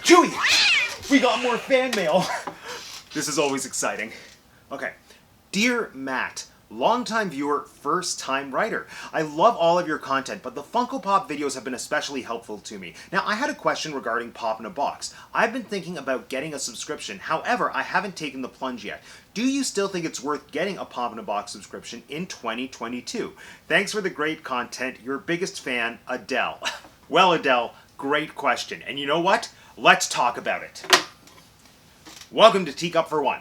Giulia! We got more fan mail! This is always exciting. Okay. Dear Matt, longtime viewer, first-time writer. I love all of your content, but the Funko Pop videos have been especially helpful to me. Now, I had a question regarding Pop in a Box. I've been thinking about getting a subscription, however, I haven't taken the plunge yet. Do you still think it's worth getting a Pop in a Box subscription in 2022? Thanks for the great content. Your biggest fan, Adele. Well, Adele, great question. And you know what? Let's talk about it. Welcome to Teacup for One.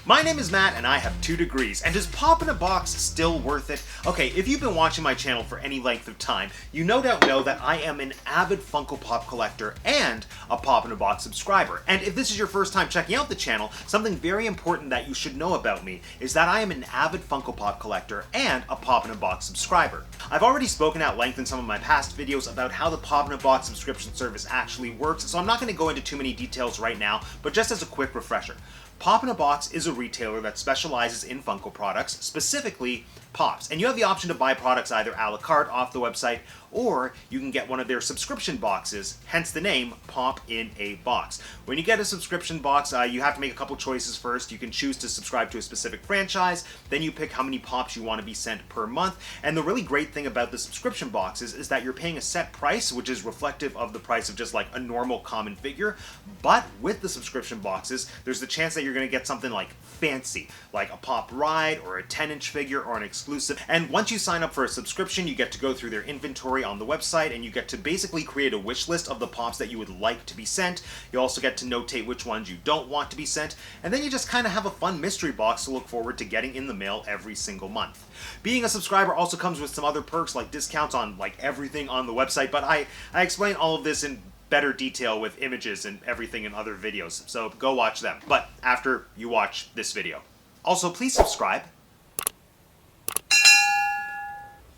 My name is Matt and I have 2 degrees, and is Pop in a Box still worth it? Okay, if you've been watching my channel for any length of time, you no doubt know that I am an avid Funko Pop collector and a Pop in a Box subscriber. And if this is your first time checking out the channel, something very important that you should know about me is that I am an avid Funko Pop collector and a Pop in a Box subscriber. I've already spoken at length in some of my past videos about how the Pop in a Box subscription service actually works, so I'm not going to go into too many details right now, but just as a quick refresher. Pop in a Box is a retailer that specializes in Funko products, specifically Pops. And you have the option to buy products either a la carte off the website, or you can get one of their subscription boxes, hence the name Pop in a Box. When you get a subscription box, you have to make a couple choices first. You can choose to subscribe to a specific franchise, then you pick how many Pops you want to be sent per month. And the really great thing about the subscription boxes is that you're paying a set price, which is reflective of the price of just like a normal common figure. But with the subscription boxes, there's the chance that you're going to get something like fancy, like a Pop Ride or a 10-inch figure or an exclusive. And once you sign up for a subscription, you get to go through their inventory on the website, and you get to basically create a wish list of the Pops that you would like to be sent. You also get to notate which ones you don't want to be sent, and then you just kind of have a fun mystery box to look forward to getting in the mail every single month. Being a subscriber also comes with some other perks like discounts on like everything on the website, but I explain all of this in better detail with images and everything in other videos, so go watch them. But after you watch this video. Also, please subscribe.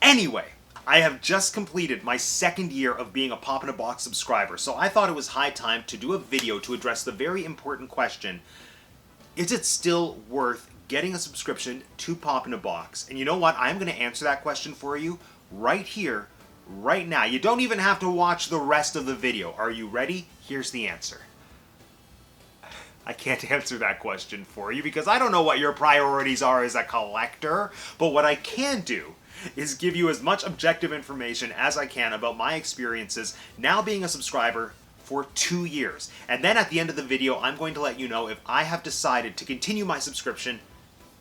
Anyway, I have just completed my 2nd year of being a Pop in a Box subscriber, so I thought it was high time to do a video to address the very important question: is it still worth getting a subscription to Pop in a Box? And you know what? I'm going to answer that question for you right here, right now. You don't even have to watch the rest of the video. Are you ready? Here's the answer. I can't answer that question for you because I don't know what your priorities are as a collector, but what I can do is give you as much objective information as I can about my experiences now being a subscriber for 2 years. And then at the end of the video, I'm going to let you know if I have decided to continue my subscription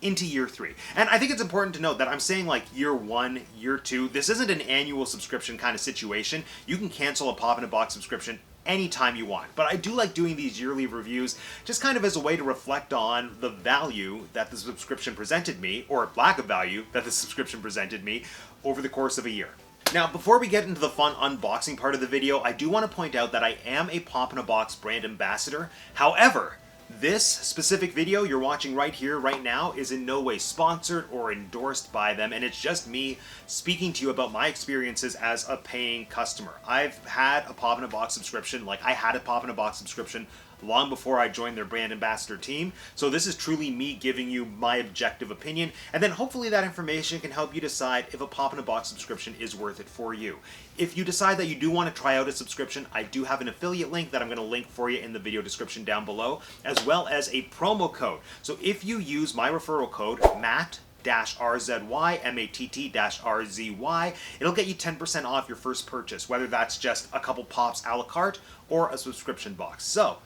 into year 3. And I think it's important to note that I'm saying like year 1, year 2. This isn't an annual subscription kind of situation. You can cancel a Pop in a Box subscription anytime you want. But I do like doing these yearly reviews just kind of as a way to reflect on the value that the subscription presented me, or lack of value that the subscription presented me, over the course of a year. Now, before we get into the fun unboxing part of the video, I do want to point out that I am a Pop in a Box brand ambassador. However, this specific video you're watching right here, right now, is in no way sponsored or endorsed by them, and it's just me speaking to you about my experiences as a paying customer. I've had a Pop in a Box subscription, like I had a Pop in a Box subscription long before I joined their brand ambassador team, so this is truly me giving you my objective opinion, and then hopefully that information can help you decide if a Pop in a Box subscription is worth it for you. If you decide that you do want to try out a subscription, I do have an affiliate link that I'm going to link for you in the video description down below, as well as a promo code. So if you use my referral code, RZY, MATT-RZY, it'll get you 10% off your first purchase, whether that's just a couple Pops a la carte or a subscription box. So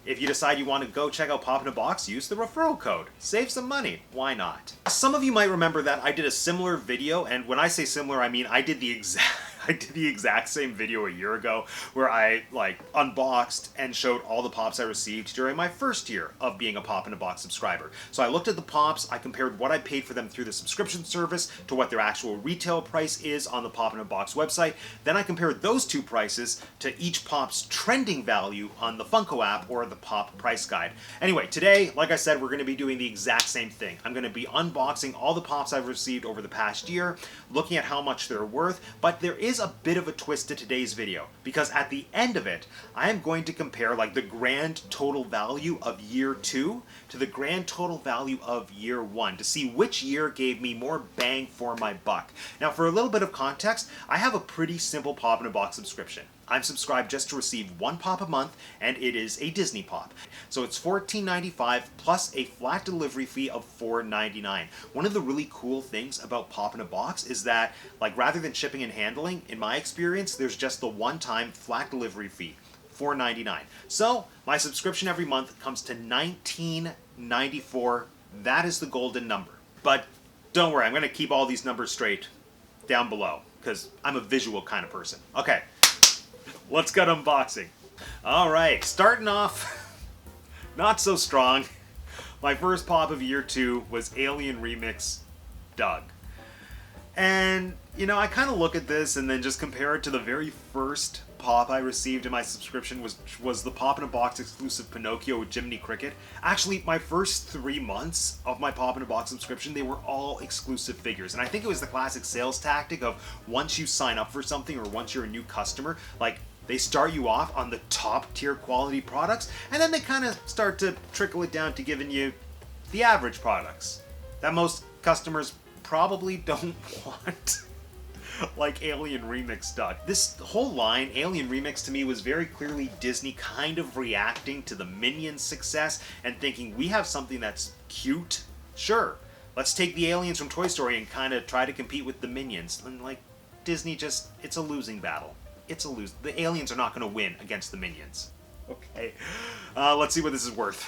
if you decide you want to go check out Pop in a Box, use the referral code. Save some money. Why not? Some of you might remember that I did a similar video, and when I say similar, I mean I did the exact same video a year ago where I unboxed and showed all the Pops I received during my first year of being a Pop in a Box subscriber. So I looked at the Pops, I compared what I paid for them through the subscription service to what their actual retail price is on the Pop in a Box website. Then I compared those two prices to each Pop's trending value on the Funko app or the Pop price guide. Anyway, today, like I said, we're going to be doing the exact same thing. I'm going to be unboxing all the Pops I've received over the past year, looking at how much they're worth, but there is is a bit of a twist to today's video, because at the end of it, I am going to compare like the grand total value of year 2 to the grand total value of year 1 to see which year gave me more bang for my buck. Now, for a little bit of context, I have a pretty simple Pop in a Box subscription. I'm subscribed just to receive one pop a month, and it is a Disney pop. So it's $14.95 plus a flat delivery fee of $4.99. One of the really cool things about Pop in a Box is that, like, rather than shipping and handling, in my experience, there's just the one-time flat delivery fee, $4.99. So my subscription every month comes to $19.94. That is the golden number. But don't worry, I'm going to keep all these numbers straight down below, because I'm a visual kind of person. Okay. Let's get unboxing. Alright, starting off not so strong. My first pop of year 2 was Alien Remix Doug. And, you know, I kind of look at this and then just compare it to the very first pop I received in my subscription, was the Pop in a Box exclusive Pinocchio with Jiminy Cricket. Actually, my first 3 months of my Pop in a Box subscription, they were all exclusive figures. And I think it was the classic sales tactic of once you sign up for something or once you're a new customer, like, they start you off on the top tier quality products, and then they kind of start to trickle it down to giving you the average products that most customers probably don't want. Like Alien Remix Doug. This whole line, Alien Remix, to me was very clearly Disney kind of reacting to the Minions success and thinking, we have something that's cute, sure, let's take the aliens from Toy Story and kind of try to compete with the Minions. And like, Disney just, it's a losing battle. It's a lose. The aliens are not going to win against the Minions. Okay, let's see what this is worth.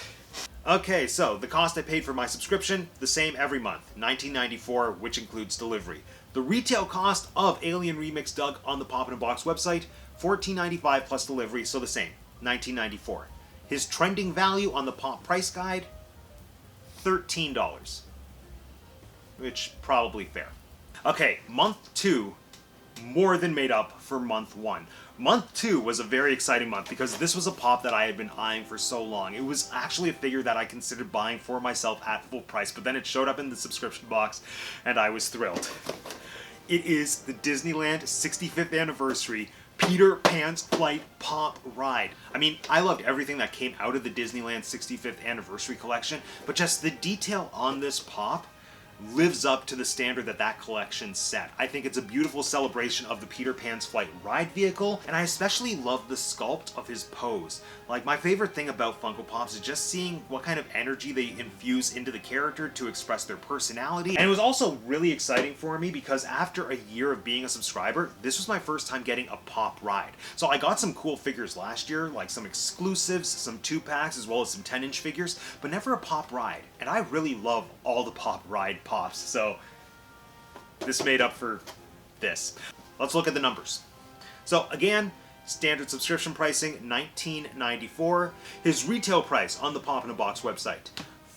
Okay, so the cost I paid for my subscription, the same every month, $19.94, which includes delivery. The retail cost of Alien Remix Doug on the Pop in a Box website, $14.95 plus delivery, so the same, $19.94. His trending value on the Pop price guide, $13, which probably fair. Okay, month 2 more than made up for month 1. Month 2 was a very exciting month because this was a pop that I had been eyeing for so long. It was actually a figure that I considered buying for myself at full price, but then it showed up in the subscription box and I was thrilled. It is the Disneyland 65th anniversary Peter Pan's Flight Pop Ride. I mean, I loved everything that came out of the Disneyland 65th anniversary collection, but just the detail on this pop lives up to the standard that collection set. I think it's a beautiful celebration of the Peter Pan's Flight ride vehicle, and I especially love the sculpt of his pose. Like, my favorite thing about Funko Pops is just seeing what kind of energy they infuse into the character to express their personality. And it was also really exciting for me because after a year of being a subscriber, this was my first time getting a Pop ride. So I got some cool figures last year, like some exclusives, some 2-packs, as well as some 10-inch figures, but never a Pop ride. And I really love all the Pop ride pops, so this made up for this. Let's look at the numbers. So again, standard subscription pricing, $19.94. His retail price on the Pop in a Box website,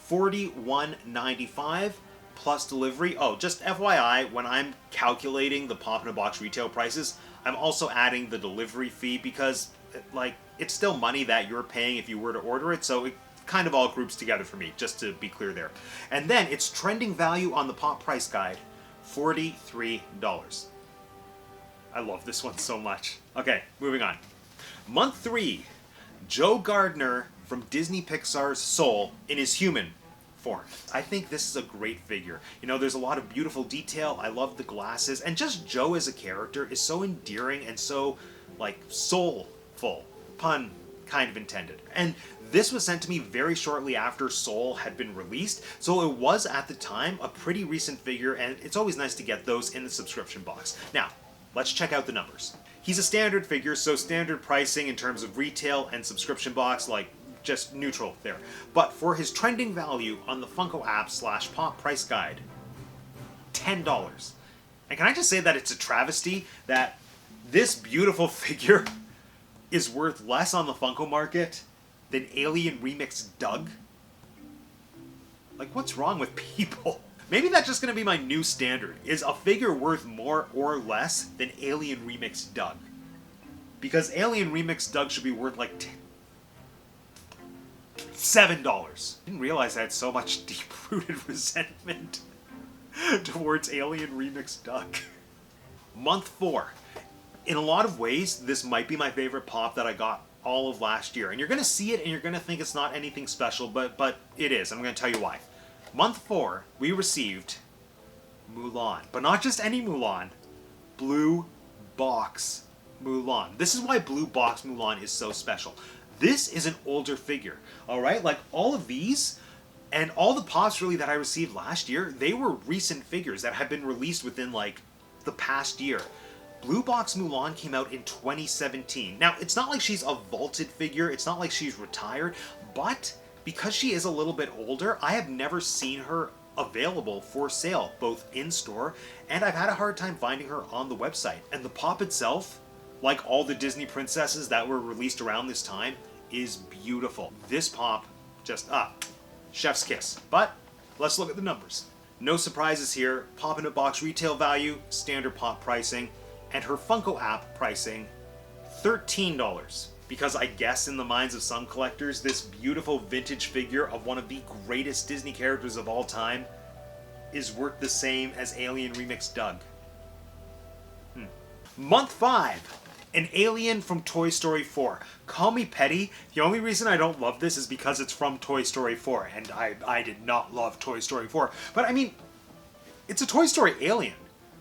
$41.95 plus delivery. Oh, just FYI, when I'm calculating the Pop in a Box retail prices, I'm also adding the delivery fee because, like, it's still money that you're paying if you were to order it, so it kind of all groups together for me, just to be clear there. And then its trending value on the Pop price guide, $43. I love this one so much. Okay, moving on. Month 3, Joe Gardner from Disney Pixar's Soul in his human form. I think this is a great figure. You know, there's a lot of beautiful detail. I love the glasses, and just Joe as a character is so endearing and so, like, soulful. Pun kind of intended. And this was sent to me very shortly after Soul had been released, so it was at the time a pretty recent figure, and it's always nice to get those in the subscription box. Now, let's check out the numbers. He's a standard figure, so standard pricing in terms of retail and subscription box, like, just neutral there. But for his trending value on the Funko app / Pop price guide, $10. And can I just say that it's a travesty that this beautiful figure is worth less on the Funko market than Alien Remix Doug? Like, what's wrong with people? Maybe that's just going to be my new standard. Is a figure worth more or less than Alien Remix Doug? Because Alien Remix Doug should be worth like $7. Didn't realize I had so much deep-rooted resentment towards Alien Remix Doug. Month 4. in a lot of ways, this might be my favorite pop that I got all of last year. And you're going to see it and you're going to think it's not anything special, but it is. I'm going to tell you why. Month 4, we received Mulan. But not just any Mulan. Blue Box Mulan. This is why Blue Box Mulan is so special. This is an older figure, all right? Like, all of these and all the pops really that I received last year, they were recent figures that have been released within, like, the past year. Blue Box Mulan came out in 2017. Now, it's not like she's a vaulted figure. It's not like she's retired. But because she is a little bit older, I have never seen her available for sale, both in-store, and I've had a hard time finding her on the website. And the pop itself, like all the Disney princesses that were released around this time, is beautiful. This pop, just, chef's kiss. But let's look at the numbers. No surprises here. Pop in a box retail value, standard pop pricing, and her Funko app pricing, $13. Because I guess in the minds of some collectors, this beautiful vintage figure of one of the greatest Disney characters of all time is worth the same as Alien Remix Doug. Month 5. An alien from Toy Story 4. Call me petty. The only reason I don't love this is because it's from Toy Story 4, and I did not love Toy Story 4. But I mean, it's a Toy Story alien.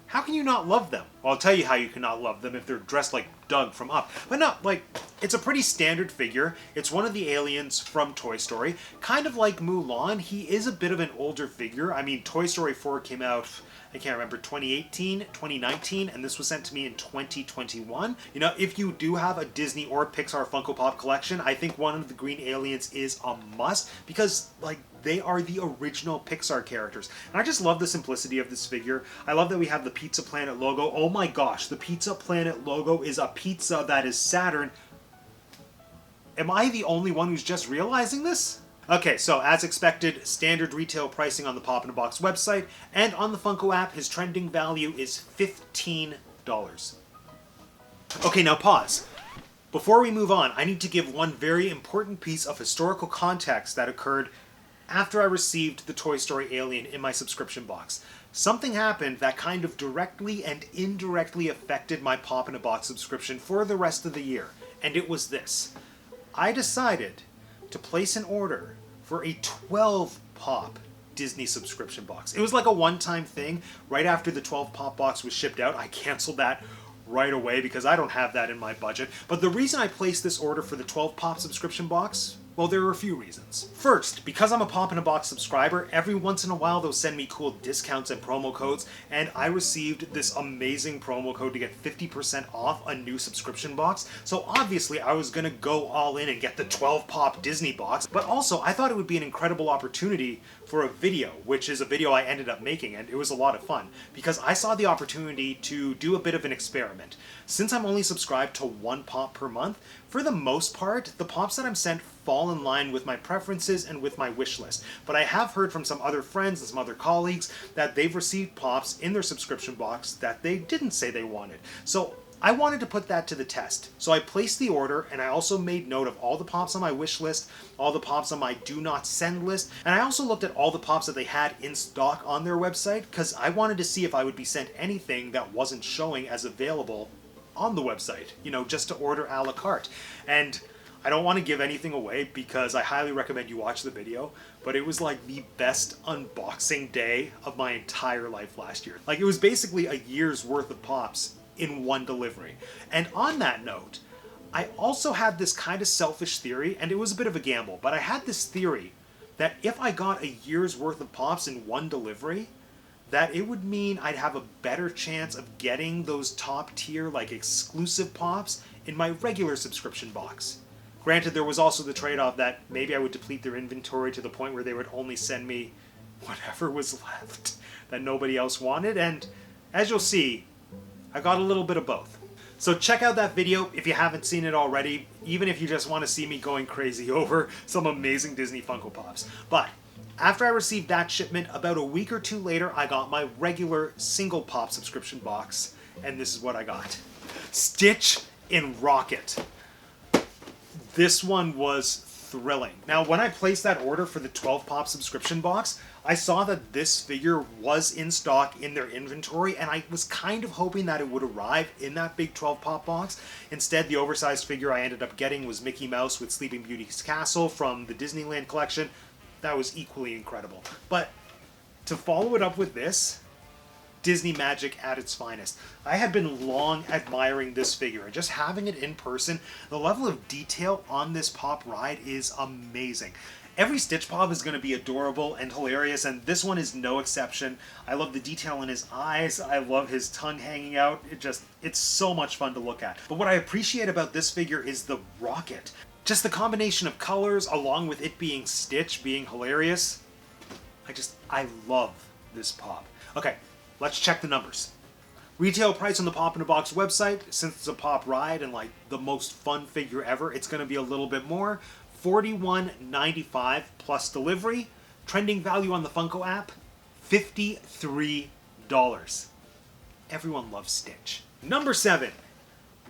How can you not love them? Well, I'll tell you how you cannot love them if they're dressed like Doug from Up. But no, like, it's a pretty standard figure. It's one of the aliens from Toy Story. Kind of like Mulan, he is a bit of an older figure. I mean, Toy Story 4 came out, I can't remember, 2018, 2019, and this was sent to me in 2021. You know, if you do have a Disney or Pixar Funko Pop collection, I think one of the green aliens is a must because, like, they are the original Pixar characters. And I just love the simplicity of this figure. I love that we have the Pizza Planet logo. Oh my gosh, the Pizza Planet logo is a pizza that is Saturn. Am I the only one who's just realizing this? Okay, so as expected, standard retail pricing on the Pop in a Box website, and on the Funko app, his trending value is $15. Okay, now pause. Before we move on, I need to give one very important piece of historical context that occurred after I received the Toy Story alien in my subscription box. Something happened that kind of directly and indirectly affected my Pop in a Box subscription for the rest of the year, and it was this. I decided to place an order for a 12-pop Disney subscription box. It was like a one-time thing. Right after the 12-pop box was shipped out, I canceled that right away because I don't have that in my budget. But the reason I placed this order for the 12-pop subscription box, well, there are a few reasons. First, because I'm a Pop in a Box subscriber, every once in a while they'll send me cool discounts and promo codes, and I received this amazing promo code to get 50% off a new subscription box. So obviously I was gonna go all in and get the 12-pop Disney box, but also I thought it would be an incredible opportunity for a video, which is a video I ended up making, and it was a lot of fun, because I saw the opportunity to do a bit of an experiment. Since I'm only subscribed to one pop per month, for the most part, the pops that I'm sent fall in line with my preferences and with my wish list. But I have heard from some other friends and some other colleagues that they've received pops in their subscription box that they didn't say they wanted. So I wanted to put that to the test. So I placed the order, and I also made note of all the pops on my wish list, all the pops on my do not send list, and I also looked at all the pops that they had in stock on their website, because I wanted to see if I would be sent anything that wasn't showing as available on the website, you know, just to order a la carte. And I don't want to give anything away because I highly recommend you watch the video, but it was like the best unboxing day of my entire life last year. Like, it was basically a year's worth of pops in one delivery. And on that note, I also had this kind of selfish theory, and it was a bit of a gamble, but I had this theory that if I got a year's worth of pops in one delivery, that it would mean I'd have a better chance of getting those top tier, like, exclusive pops in my regular subscription box. Granted, there was also the trade-off that maybe I would deplete their inventory to the point where they would only send me whatever was left that nobody else wanted, and as you'll see, I got a little bit of both. So check out that video if you haven't seen it already, even if you just want to see me going crazy over some amazing Disney Funko Pops. But after I received that shipment, about a week or two later, I got my regular single pop subscription box, and this is what I got. Stitch in Rocket. This one was thrilling. Now, when I placed that order for the 12 pop subscription box, I saw that this figure was in stock in their inventory, and I was kind of hoping that it would arrive in that big 12 pop box. Instead, the oversized figure I ended up getting was Mickey Mouse with Sleeping Beauty's castle from the Disneyland collection. That was equally incredible. But to follow it up with this, Disney magic at its finest. I had been long admiring this figure, and just having it in person, the level of detail on this pop ride is amazing. Every Stitch Pop is going to be adorable and hilarious, and this one is no exception. I love the detail in his eyes. I love his tongue hanging out. It's so much fun to look at. But what I appreciate about this figure is the rocket. Just the combination of colors, along with it being Stitch, being hilarious. I love this pop. Okay, let's check the numbers. Retail price on the Pop in a Box website, since it's a pop ride and like the most fun figure ever, it's going to be a little bit more. $41.95 plus delivery. Trending value on the Funko app, $53. Everyone loves Stitch. Number 7,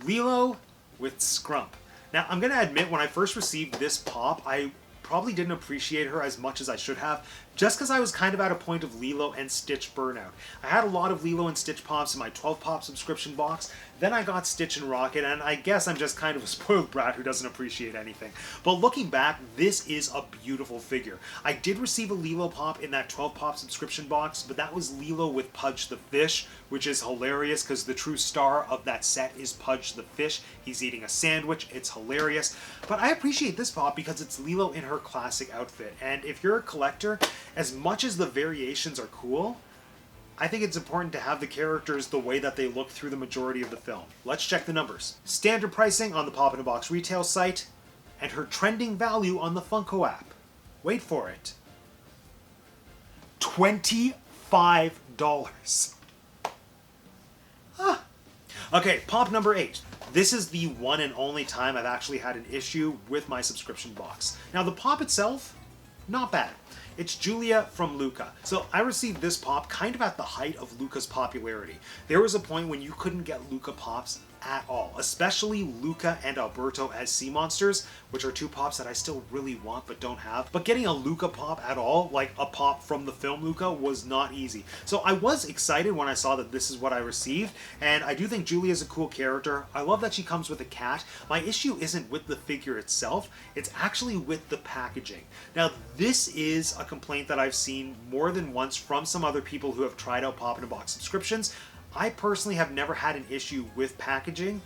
Lilo with Scrump. Now, I'm going to admit, when I first received this pop, I probably didn't appreciate her as much as I should have, just because I was kind of at a point of Lilo and Stitch burnout. I had a lot of Lilo and Stitch pops in my 12 pop subscription box, then I got Stitch and Rocket, and I guess I'm just kind of a spoiled brat who doesn't appreciate anything. But looking back, this is a beautiful figure. I did receive a Lilo pop in that 12 pop subscription box, but that was Lilo with Pudge the Fish, which is hilarious because the true star of that set is Pudge the Fish. He's eating a sandwich. It's hilarious. But I appreciate this pop because it's Lilo in her classic outfit. And if you're a collector, as much as the variations are cool, I think it's important to have the characters the way that they look through the majority of the film. Let's check the numbers. Standard pricing on the Pop in a Box retail site, and her trending value on the Funko app. Wait for it. $25. Okay, pop number 8. This is the one and only time I've actually had an issue with my subscription box. Now, the pop itself, not bad. It's Giulia from Luca. So I received this pop kind of at the height of Luca's popularity. There was a point when you couldn't get Luca pops at all, especially Luca and Alberto as sea monsters, which are two pops that I still really want but don't have. But getting a Luca pop at all, like a pop from the film Luca, was not easy. So I was excited when I saw that this is what I received, and I do think Giulia is a cool character. I love that she comes with a cat. My issue isn't with the figure itself, it's actually with the packaging. Now, this is a complaint that I've seen more than once from some other people who have tried out Pop in a Box subscriptions. I personally have never had an issue with packaging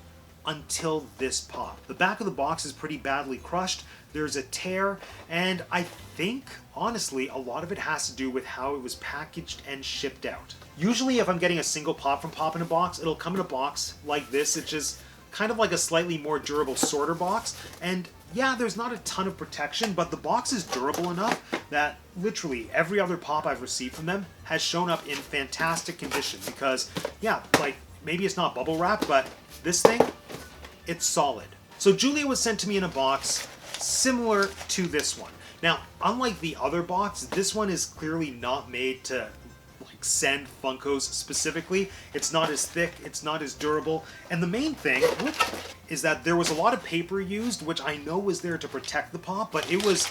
until this pop. The back of the box is pretty badly crushed, there's a tear, and I think, honestly, a lot of it has to do with how it was packaged and shipped out. Usually if I'm getting a single pop from Pop in a Box, it'll come in a box like this, which is kind of like a slightly more durable sorter box, and yeah, there's not a ton of protection, but the box is durable enough that literally every other pop I've received from them has shown up in fantastic condition because, yeah, like, maybe it's not bubble wrap, but this thing, it's solid. So Giulia was sent to me in a box similar to this one. Now, unlike the other box, this one is clearly not made to send Funkos specifically. It's not as thick, it's not as durable, and the main thing is that there was a lot of paper used, which I know was there to protect the pop, but it was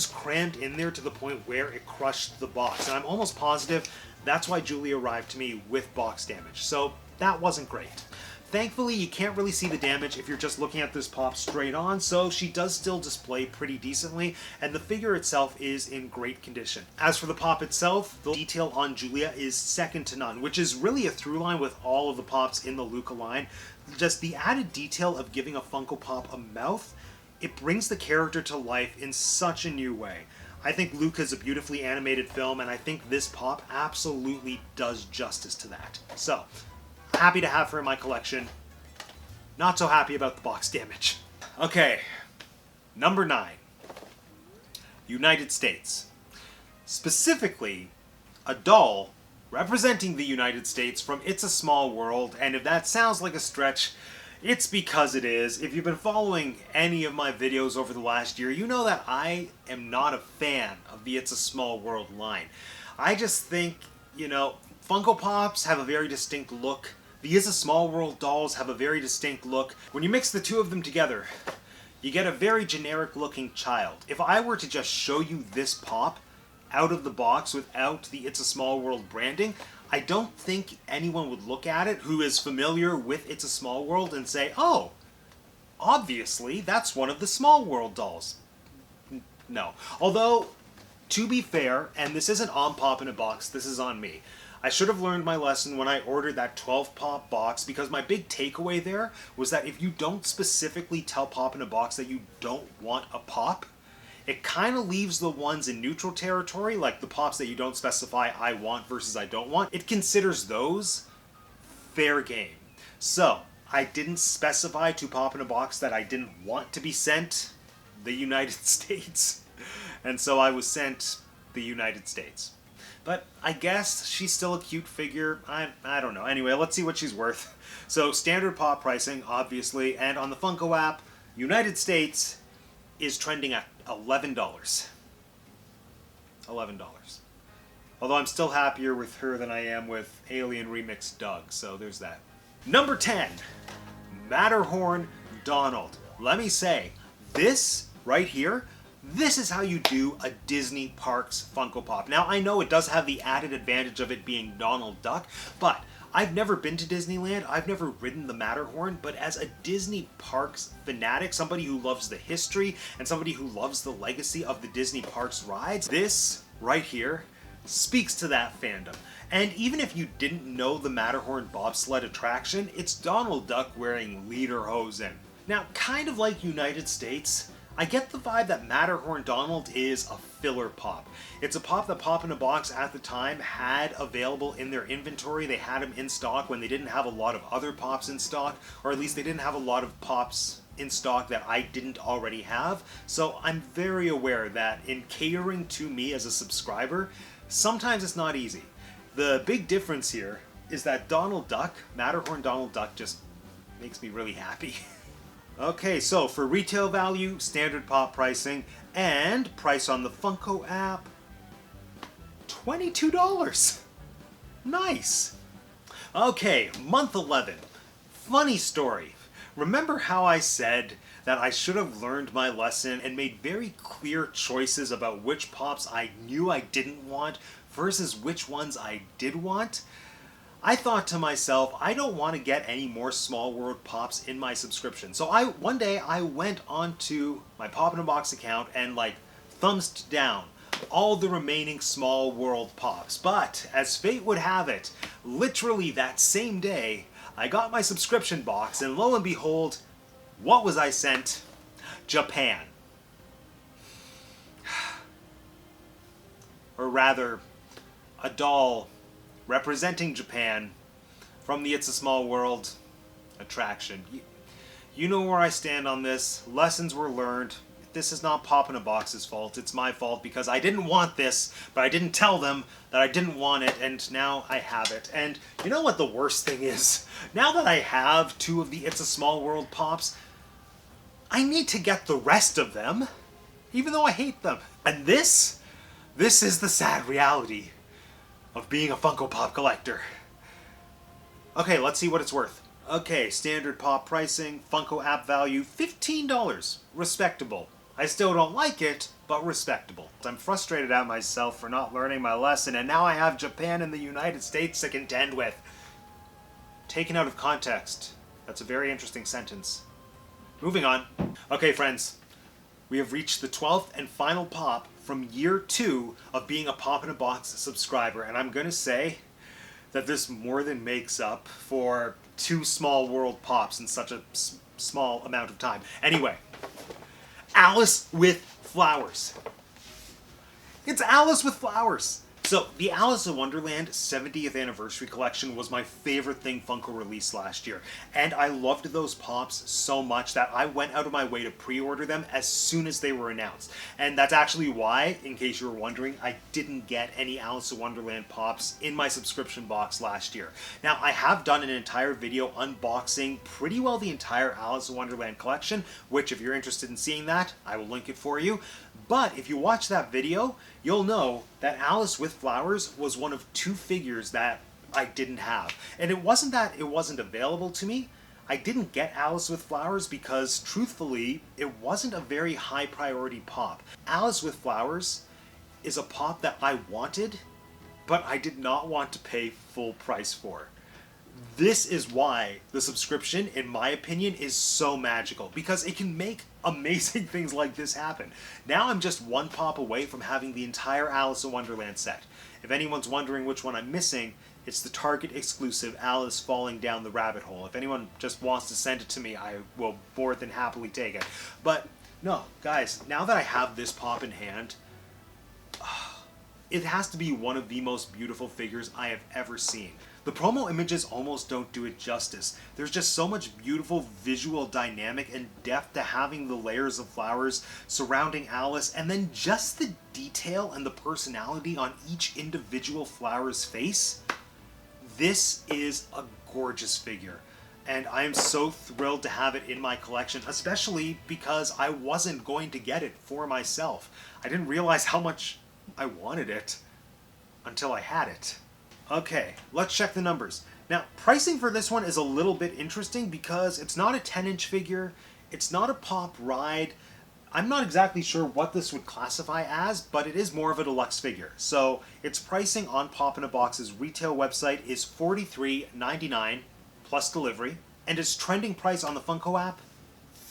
crammed in there to the point where it crushed the box, and I'm almost positive that's why Giulia arrived to me with box damage, so that wasn't great. Thankfully, you can't really see the damage if you're just looking at this pop straight on, so she does still display pretty decently, and the figure itself is in great condition. As for the pop itself, the detail on Giulia is second to none, which is really a through line with all of the pops in the Luca line. Just the added detail of giving a Funko Pop a mouth, it brings the character to life in such a new way. I think Luca is a beautifully animated film, and I think this pop absolutely does justice to that. So, happy to have her in my collection. Not so happy about the box damage. Okay, number 9. United States. Specifically, a doll representing the United States from It's a Small World, and if that sounds like a stretch, it's because it is. If you've been following any of my videos over the last year, you know that I am not a fan of the It's a Small World line. I just think, you know, Funko Pops have a very distinct look. The It's a Small World dolls have a very distinct look. When you mix the two of them together, You get a very generic looking child. If I were to just show you this pop out of the box without the It's a Small World branding, I don't think anyone would look at it who is familiar with It's a Small World and say, oh, obviously that's one of the Small World dolls. No. Although, to be fair, and this isn't on Pop in a Box, this is on me, I should have learned my lesson when I ordered that 12 pop box, because my big takeaway there was that if you don't specifically tell Pop in a Box that you don't want a pop, it kind of leaves the ones in neutral territory, like the pops that you don't specify I want versus I don't want. It considers those fair game. So, I didn't specify to Pop in a Box that I didn't want to be sent the United States. And so I was sent the United States. But I guess she's still a cute figure. I don't know. Anyway, let's see what she's worth. So, standard pop pricing, obviously, and on the Funko app, United States is trending at $11. $11. Although I'm still happier with her than I am with Alien Remix Doug, so there's that. Number 10, Matterhorn Donald. Let me say, this right here, this is how you do a Disney Parks Funko Pop. Now, I know it does have the added advantage of it being Donald Duck, but I've never been to Disneyland, I've never ridden the Matterhorn, but as a Disney Parks fanatic, somebody who loves the history and somebody who loves the legacy of the Disney Parks rides, this right here speaks to that fandom. And even if you didn't know the Matterhorn bobsled attraction, it's Donald Duck wearing lederhosen. Now, kind of like United States, I get the vibe that Matterhorn Donald is a filler pop. It's a pop that Pop in a Box at the time had available in their inventory. They had them in stock when they didn't have a lot of other pops in stock, or at least they didn't have a lot of pops in stock that I didn't already have. So I'm very aware that in catering to me as a subscriber, sometimes it's not easy. The big difference here is that Donald Duck, Matterhorn Donald Duck, just makes me really happy. Okay, so for retail value, standard pop pricing, and price on the Funko app, $22. Nice. Okay, month 11. Funny story. Remember how I said that I should have learned my lesson and made very clear choices about which pops I knew I didn't want versus which ones I did want? I thought to myself, I don't want to get any more Small World pops in my subscription. So one day I went onto my Pop in a Box account and thumbs down all the remaining Small World pops. But as fate would have it, literally that same day, I got my subscription box and lo and behold, what was I sent? Japan. Or rather, a doll representing Japan from the It's a Small World attraction. You know where I stand on this. Lessons were learned. This is not Pop in a Box's fault. It's my fault because I didn't want this, but I didn't tell them that I didn't want it, and now I have it. And you know what the worst thing is? Now that I have 2 of the It's a Small World pops, I need to get the rest of them, even though I hate them. And this is the sad reality of being a Funko Pop collector. Okay, let's see what it's worth. Okay, standard pop pricing, Funko app value, $15. Respectable. I still don't like it, but respectable. I'm frustrated at myself for not learning my lesson, and now I have Japan and the United States to contend with. Taken out of context, that's a very interesting sentence. Moving on. Okay, friends, we have reached the 12th and final pop from year 2 of being a Pop in a Box subscriber, and I'm gonna say that this more than makes up for 2 Small World pops in such a small amount of time. Anyway, Alice with Flowers. It's Alice with Flowers. So, the Alice in Wonderland 70th Anniversary Collection was my favorite thing Funko released last year. And I loved those pops so much that I went out of my way to pre-order them as soon as they were announced. And that's actually why, in case you were wondering, I didn't get any Alice in Wonderland pops in my subscription box last year. Now, I have done an entire video unboxing pretty well the entire Alice in Wonderland collection, which if you're interested in seeing that, I will link it for you. But if you watch that video, you'll know that Alice with Flowers was one of 2 figures that I didn't have. And it wasn't that it wasn't available to me. I didn't get Alice with Flowers because, truthfully, it wasn't a very high priority pop. Alice with Flowers is a pop that I wanted, but I did not want to pay full price for. This is why the subscription, in my opinion, is so magical, because it can make amazing things like this happen. Now I'm just one pop away from having the entire Alice in Wonderland set. If anyone's wondering which one I'm missing, it's the Target exclusive Alice Falling Down the Rabbit Hole. If anyone just wants to send it to me, I will more than happily take it. But no, guys, now that I have this pop in hand, it has to be one of the most beautiful figures I have ever seen. The promo images almost don't do it justice. There's just so much beautiful visual dynamic and depth to having the layers of flowers surrounding Alice, and then just the detail and the personality on each individual flower's face. This is a gorgeous figure, and I am so thrilled to have it in my collection, especially because I wasn't going to get it for myself. I didn't realize how much I wanted it until I had it. Okay, let's check the numbers. Now, pricing for this one is a little bit interesting because it's not a 10-inch figure, it's not a pop ride. I'm not exactly sure what this would classify as, but it is more of a deluxe figure. So its pricing on Pop in a Box's retail website is $43.99 plus delivery, and its trending price on the Funko app,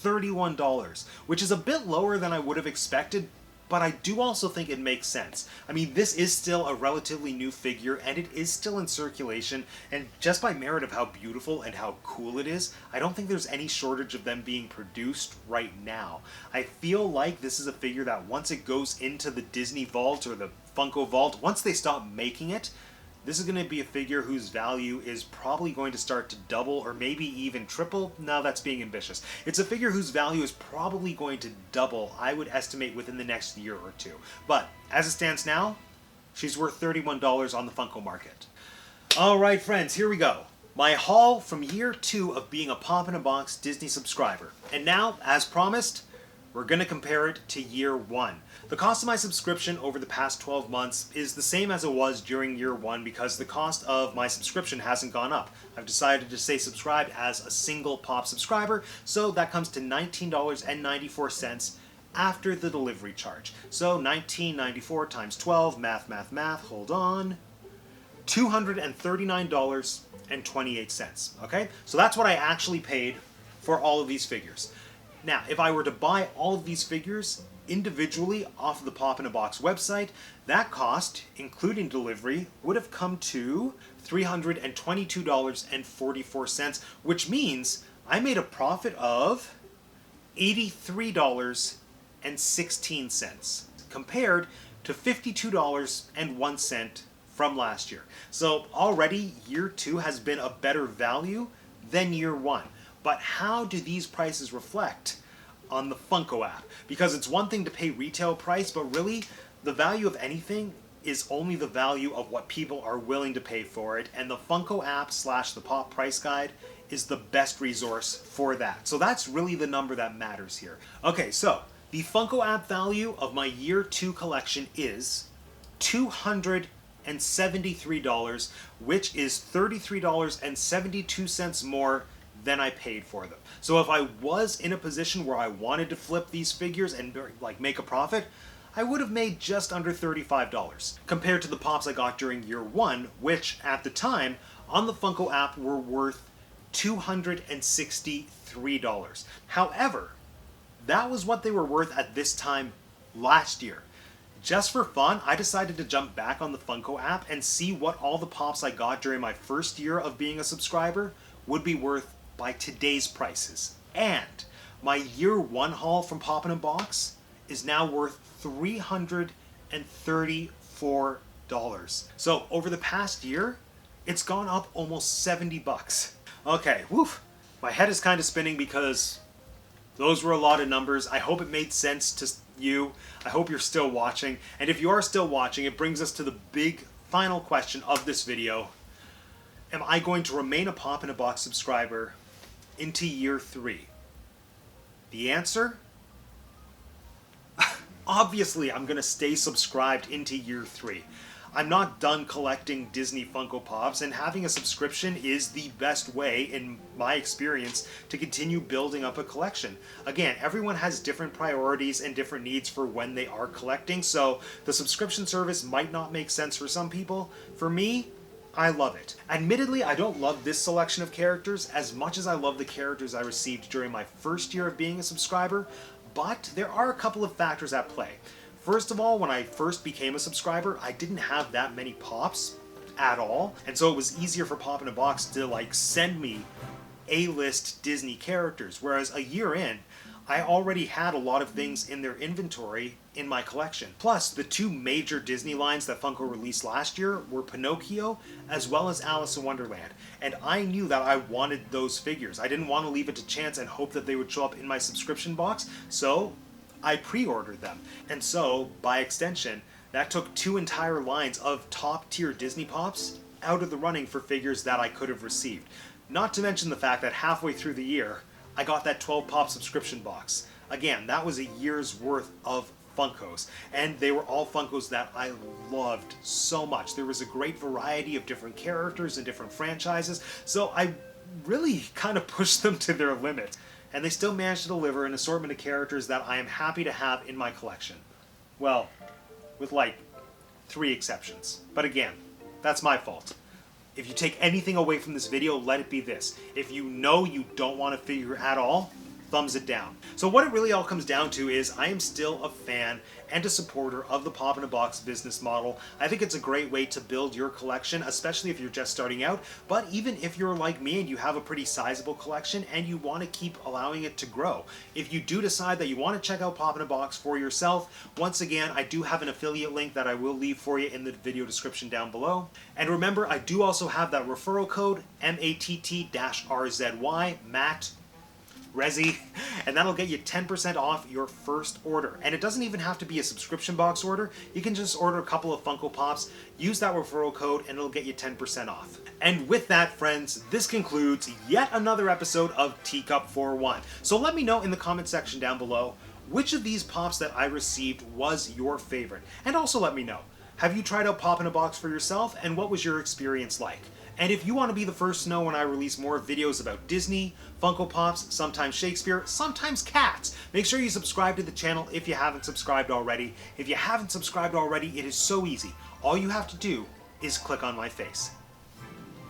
$31, which is a bit lower than I would have expected, but I do also think it makes sense. I mean, this is still a relatively new figure, and it is still in circulation, and just by merit of how beautiful and how cool it is, I don't think there's any shortage of them being produced right now. I feel like this is a figure that once it goes into the Disney Vault or the Funko Vault, once they stop making it, this is going to be a figure whose value is probably going to start to double or maybe even triple. No, that's being ambitious. It's a figure whose value is probably going to double, I would estimate, within the next year or two. But as it stands now, she's worth $31 on the Funko market. Alright friends, here we go. My haul from year 2 of being a Pop in a Box Disney subscriber. And now, as promised, we're going to compare it to year 1. The cost of my subscription over the past 12 months is the same as it was during year 1 because the cost of my subscription hasn't gone up. I've decided to stay subscribed as a single Pop subscriber, so that comes to $19.94 after the delivery charge. So $19.94 times 12, math, hold on, $239.28, okay? So that's what I actually paid for all of these figures. Now, if I were to buy all of these figures individually off of the Pop in a Box website, that cost, including delivery, would have come to $322.44, which means I made a profit of $83.16, compared to $52.01 from last year. So already year 2 has been a better value than year 1. But how do these prices reflect on the Funko app? Because it's one thing to pay retail price, but really the value of anything is only the value of what people are willing to pay for it, and the Funko app / the Pop Price Guide is the best resource for that. So that's really the number that matters here. Okay, so the Funko app value of my year 2 collection is $273, which is $33.72 more than I paid for them. So if I was in a position where I wanted to flip these figures and like make a profit, I would have made just under $35 compared to the Pops I got during year 1, which at the time on the Funko app were worth $263. However, that was what they were worth at this time last year. Just for fun, I decided to jump back on the Funko app and see what all the Pops I got during my first year of being a subscriber would be worth by today's prices. And my year 1 haul from Pop in a Box is now worth $334. So over the past year, it's gone up almost $70. Okay, woof. My head is kind of spinning because those were a lot of numbers. I hope it made sense to you. I hope you're still watching. And if you are still watching, it brings us to the big final question of this video. Am I going to remain a Pop in a Box subscriber into year 3? The answer? Obviously, I'm going to stay subscribed into year 3. I'm not done collecting Disney Funko Pops, and having a subscription is the best way, in my experience, to continue building up a collection. Again, everyone has different priorities and different needs for when they are collecting, so the subscription service might not make sense for some people. For me, I love it. Admittedly, I don't love this selection of characters as much as I love the characters I received during my first year of being a subscriber, but there are a couple of factors at play. First of all, when I first became a subscriber, I didn't have that many Pops at all, and so it was easier for Pop in a Box to like send me A-list Disney characters, whereas a year in, I already had a lot of things in their inventory in my collection. Plus, the two major Disney lines that Funko released last year were Pinocchio as well as Alice in Wonderland, and I knew that I wanted those figures. I didn't want to leave it to chance and hope that they would show up in my subscription box, so I pre-ordered them. And so, by extension, that took two entire lines of top-tier Disney Pops out of the running for figures that I could have received. Not to mention the fact that halfway through the year, I got that 12 Pop subscription box. Again, that was a year's worth of Funkos, and they were all Funkos that I loved so much. There was a great variety of different characters and different franchises, so I really kind of pushed them to their limit. And they still managed to deliver an assortment of characters that I am happy to have in my collection. Well, with like 3 exceptions. But again, that's my fault. If you take anything away from this video, let it be this. If you know you don't want a figure at all, thumbs it down. So what it really all comes down to is I am still a fan and a supporter of the Pop in a Box business model. I think it's a great way to build your collection, especially if you're just starting out, but even if you're like me and you have a pretty sizable collection and you want to keep allowing it to grow. If you do decide that you want to check out Pop in a Box for yourself, once again, I do have an affiliate link that I will leave for you in the video description down below. And remember, I do also have that referral code, MATT-RZY, Matt Resi, and that'll get you 10% off your first order. And it doesn't even have to be a subscription box order. You can just order a couple of Funko Pops, use that referral code, and it'll get you 10% off. And with that, friends, this concludes yet another episode of Teacup for One. So let me know in the comment section down below which of these Pops that I received was your favorite. And also let me know, have you tried out Pop in a Box for yourself, and what was your experience like? And if you want to be the first to know when I release more videos about Disney, Funko Pops, sometimes Shakespeare, sometimes cats, make sure you subscribe to the channel if you haven't subscribed already. If you haven't subscribed already, it is so easy. All you have to do is click on my face.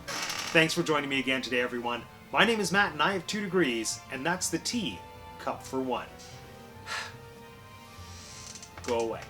Thanks for joining me again today, everyone. My name is Matt, and I have 2 degrees, and that's the T cup for one. Go away.